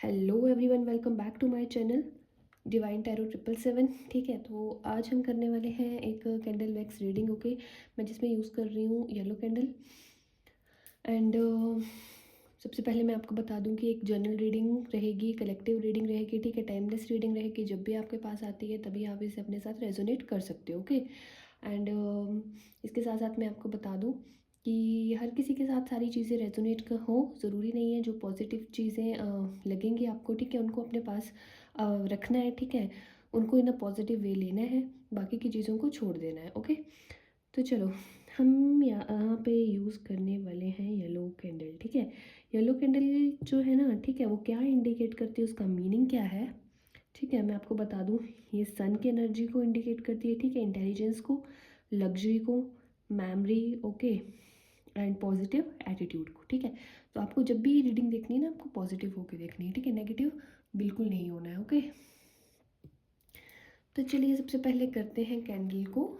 Hello everyone, welcome back to my channel divine tarot 777। ठीक है, तो आज हम करने वाले हैं एक कैंडल वैक्स रीडिंग। ओके, मैं जिसमें यूज़ कर रही हूँ येलो कैंडल। एंड सबसे पहले मैं आपको बता दूं कि एक जनरल रीडिंग रहेगी, कलेक्टिव रीडिंग रहेगी। ठीक है, टाइमलेस रीडिंग रहेगी। जब भी आपके पास आती है तभी आप इसे अपने साथ रेजोनेट कर सकते हो। ओके, एंड इसके साथ साथ मैं आपको बता दूं कि हर किसी के साथ सारी चीज़ें रेजोनेट हो ज़रूरी नहीं है। जो पॉजिटिव चीज़ें लगेंगी आपको, ठीक है, उनको अपने पास रखना है। ठीक है, उनको इन अ पॉजिटिव वे लेना है, बाकी की चीज़ों को छोड़ देना है। ओके, तो चलो, हम यहाँ पे यूज़ करने वाले हैं येलो कैंडल। ठीक है, येलो कैंडल जो है ना, ठीक है, वो क्या इंडिकेट करती है, उसका मीनिंग क्या है। ठीक है, मैं आपको बता दूँ, ये सन की एनर्जी को इंडिकेट करती है। ठीक है, इंटेलिजेंस को, लग्जरी को, memory, okay, and positive attitude को। ठीक है, तो आपको जब भी रीडिंग देखनी है ना, आपको पॉजिटिव होकर देखनी है। ठीक है, नेगेटिव बिल्कुल नहीं होना है। ओके, तो चलिए सबसे पहले करते हैं कैंडल को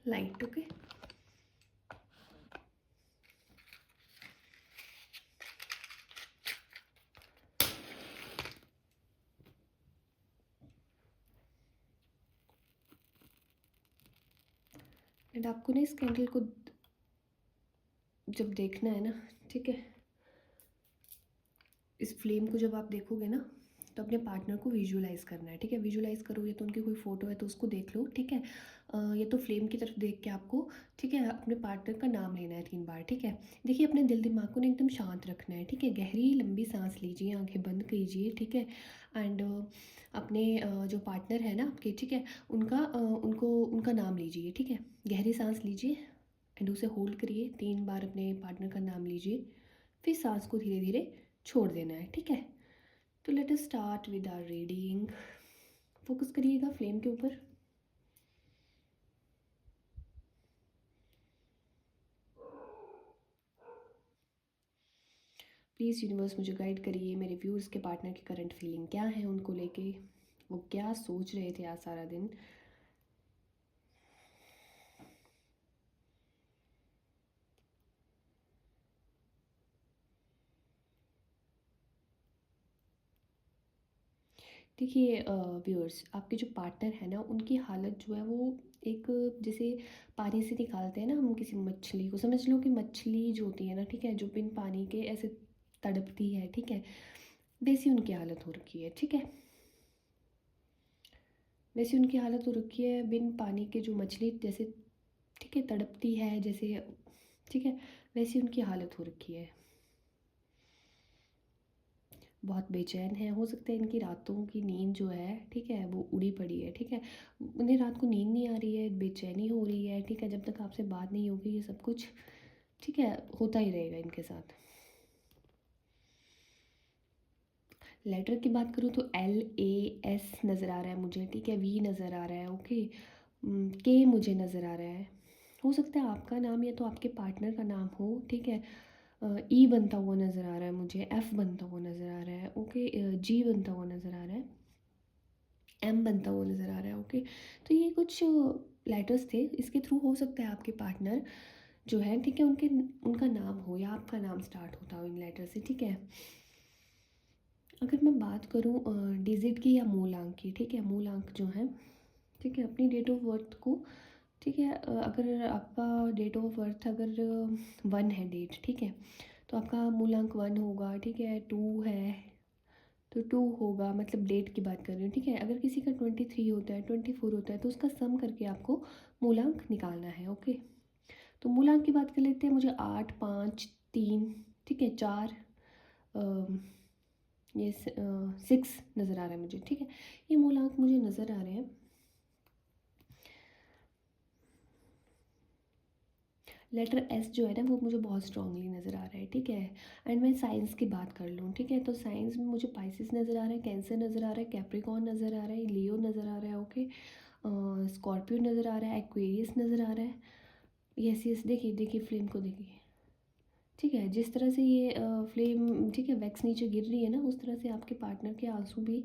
लाइट। ओके, एंड आपको ना इस कैंडल को जब देखना है ना, ठीक है, इस फ्लेम को जब आप देखोगे ना, तो अपने पार्टनर को विजुअलाइज़ करना है। ठीक है, विजुअलाइज़ करो, या तो उनकी कोई फ़ोटो है तो उसको देख लो। ठीक है, या तो फ्लेम की तरफ देख के आपको, ठीक है, अपने पार्टनर का नाम लेना है 3 बार। ठीक है, देखिए अपने दिल दिमाग को ना एकदम शांत रखना है। ठीक है, गहरी लंबी सांस लीजिए, आंखें बंद कीजिए। ठीक है, एंड अपने जो पार्टनर है ना आपके, ठीक है, उनका नाम लीजिए। ठीक है, गहरी सांस लीजिए एंड उसे होल्ड करिए। 3 बार अपने पार्टनर का नाम लीजिए, फिर सांस को धीरे धीरे छोड़ देना है। ठीक है, तो let us start with our reading. Focus करिएगा फ्लेम के ऊपर। प्लीज़ यूनिवर्स मुझे गाइड करिए, मेरे व्यूअर्स के पार्टनर की करंट फीलिंग क्या है, उनको लेके वो क्या सोच रहे थे आज सारा दिन। देखिए व्यूअर्स, आपके जो पार्टनर है ना, उनकी हालत जो है वो एक, जैसे पानी से निकालते हैं ना हम किसी मछली को, समझ लो कि मछली जो होती है ना, ठीक है, जो बिन पानी के ऐसे तड़पती है। ठीक है, वैसी उनकी हालत हो रखी है। ठीक है, वैसी उनकी हालत हो रखी है, बिन पानी के जो मछली जैसे, ठीक है, तड़पती है जैसे। ठीक है, वैसी उनकी हालत हो रखी है। बहुत बेचैन है, हो सकता है इनकी रातों की नींद जो है, ठीक है, वो उड़ी पड़ी है। ठीक है, उन्हें रात को नींद नहीं आ रही है, बेचैनी हो रही है। ठीक है, जब तक आपसे बात नहीं होगी ये सब कुछ, ठीक है, होता ही रहेगा इनके साथ। लेटर की बात करूँ तो LAS नज़र आ रहा है मुझे। ठीक है, V नज़र आ रहा है। ओके, K मुझे नज़र आ रहा है। हो सकता है आपका नाम या तो आपके पार्टनर का नाम हो। ठीक है, E बनता हुआ नज़र आ रहा है मुझे, F बनता हुआ नज़र आ रहा है। ओके, G बनता हुआ नज़र आ रहा है, M बनता हुआ नज़र आ रहा है। ओके, तो ये कुछ लेटर्स थे, इसके थ्रू हो सकता है आपके पार्टनर जो है, ठीक है, उनका नाम हो या आपका नाम स्टार्ट होता हो इन लेटर से। ठीक है, अगर मैं बात करूँ डिजिट की या मूलांक की, ठीक है, मूलांक जो है, ठीक है, अपनी डेट ऑफ बर्थ को, ठीक है, अगर आपका डेट ऑफ बर्थ अगर 1 है डेट, ठीक है, तो आपका मूलांक 1 होगा। ठीक है, 2 है तो 2 होगा, मतलब डेट की बात कर रही हूँ। ठीक है, अगर किसी का 23 होता है, 24 होता है, तो उसका सम करके आपको मूलांक निकालना है। ओके, तो मूलांक की बात कर लेते हैं। मुझे 8, 5, 3, ठीक है, 4, ये 6 नज़र आ रहा है मुझे। ठीक है, ये मूलांक मुझे नज़र आ रहे हैं। लेटर S जो है ना, वो मुझे बहुत स्ट्रांगली नज़र आ रहा है। ठीक है, एंड मैं साइंस की बात कर लूँ, ठीक है, तो साइंस में मुझे पाइसिस नज़र आ रहा है, कैंसर नज़र आ रहा है, कैप्रिकॉर्न नज़र आ रहा है, लियो नज़र आ रहा है। ओके, स्कॉर्पियो नज़र आ रहा है, एक्वेरियस नज़र आ रहा है। यस यस, देखिए देखिए फ्लेम को देखिए। ठीक है, जिस तरह से ये फ्लेम, ठीक है, वैक्स नीचे गिर रही है ना, उस तरह से आपके पार्टनर के आंसू भी,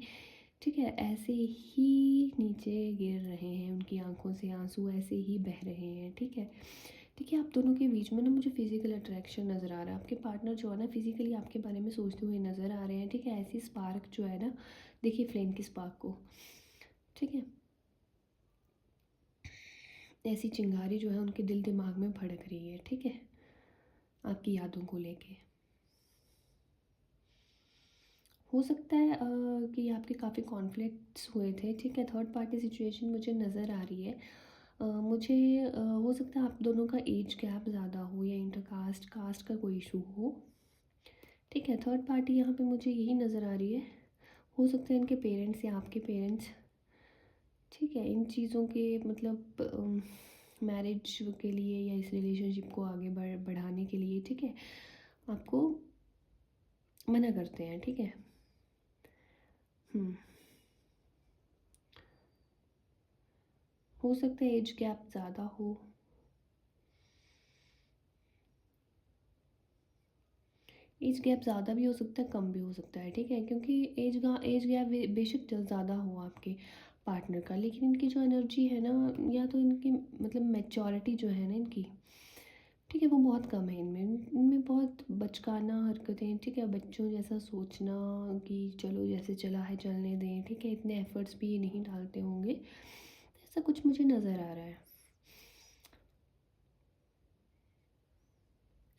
ठीक है, ऐसे ही नीचे गिर रहे हैं। उनकी आंखों से आंसू ऐसे ही बह रहे हैं। ठीक है, देखिए, आप दोनों के बीच में ना मुझे फिज़िकल अट्रैक्शन नज़र आ रहा है। आपके पार्टनर जो है ना फिज़िकली आपके बारे में सोचते हुए नज़र आ रहे हैं, ठीक है? ऐसी स्पार्क जो है ना, देखिए फ्लेम की स्पार्क को, ठीक है? ऐसी चिंगारी जो है उनके दिल दिमाग में भड़क रही है, ठीक है? आपकी यादों को लेके। हो सकता है कि आपके काफ़ी कॉन्फ्लिक्ट्स हुए थे, ठीक है? थर्ड पार्टी सिचुएशन मुझे नज़र आ रही है। मुझे हो सकता है आप दोनों का एज गैप ज़्यादा हो या इंटरकास्ट कास्ट का कोई इशू हो, ठीक है? थर्ड पार्टी यहाँ पे मुझे यही नज़र आ रही है। हो सकता है इनके पेरेंट्स या आपके पेरेंट्स, ठीक है? इन चीज़ों के मतलब मैरिज के लिए या इस रिलेशनशिप को आगे बढ़ाने के लिए, ठीक है? आपको मना करते हैं, ठीक है? हुँ। हो सकता है एज गैप ज़्यादा हो। एज गैप ज़्यादा भी हो सकता है, कम भी हो सकता है, ठीक है? क्योंकि एज गैप बेशक ज़्यादा हो आपके पार्टनर का, लेकिन इनकी जो एनर्जी है ना, या तो इनकी मतलब मैच्योरिटी जो है ना इनकी, ठीक है, वो बहुत कम है इनमें। इनमें बहुत बचकाना हरकतें, ठीक है? बच्चों जैसा सोचना कि चलो जैसे चला है चलने दें, ठीक है? इतने एफ़र्ट्स भी ये नहीं डालते होंगे। ऐसा कुछ मुझे नज़र आ रहा है।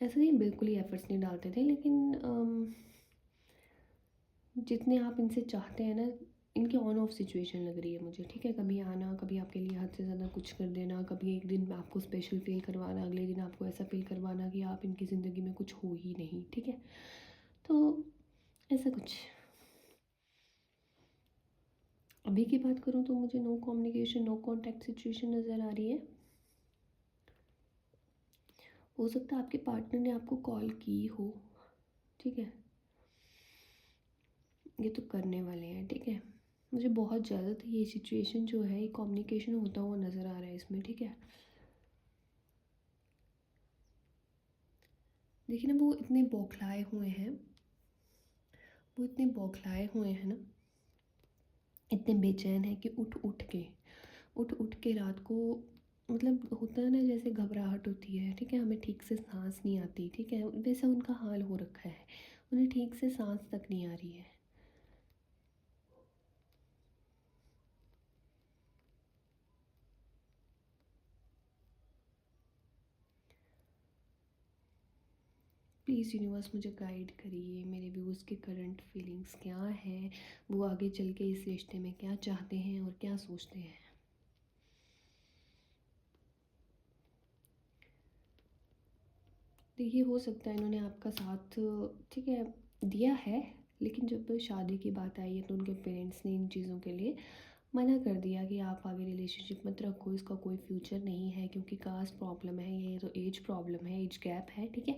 ऐसा नहीं बिल्कुल ही एफ़र्ट्स नहीं डालते थे, लेकिन जितने आप इनसे चाहते हैं ना, इनकी ऑन ऑफ सिचुएशन लग रही है मुझे, ठीक है? कभी आना, कभी आपके लिए हद से ज़्यादा कुछ कर देना, कभी एक दिन आपको स्पेशल फ़ील करवाना, अगले दिन आपको ऐसा फ़ील करवाना कि आप इनकी ज़िंदगी में कुछ हो ही नहीं, ठीक है? तो ऐसा कुछ। अभी की बात करूँ तो मुझे no communication, no contact situation नज़र आ रही है। हो सकता है आपके पार्टनर ने आपको कॉल की हो, ठीक है? ये तो करने वाले हैं, ठीक है? मुझे बहुत जल्द ये सिचुएशन जो है, ये कम्युनिकेशन होता हुआ नज़र आ रहा है इसमें, ठीक है? देखिए ना, वो इतने बौखलाए हुए हैं ना, इतने बेचैन हैं कि उठ उठ के रात को, मतलब होता है ना जैसे घबराहट होती है, ठीक है? हमें ठीक से साँस नहीं आती, ठीक है? वैसा उनका हाल हो रखा है। उन्हें ठीक से साँस तक नहीं आ रही है। प्लीज़ यूनिवर्स मुझे गाइड करिए, मेरे व्यूज़ के करंट फीलिंग्स क्या हैं? वो आगे चल के इस रिश्ते में क्या चाहते हैं और क्या सोचते हैं? देखिए, हो सकता है इन्होंने आपका साथ, ठीक है, दिया है, लेकिन जब शादी की बात आई है तो उनके पेरेंट्स ने इन चीज़ों के लिए मना कर दिया कि आप आगे रिलेशनशिप मत रखो, इसका कोई फ्यूचर नहीं है, क्योंकि कास्ट प्रॉब्लम है, ये तो एज प्रॉब्लम है, एज गैप है, ठीक है?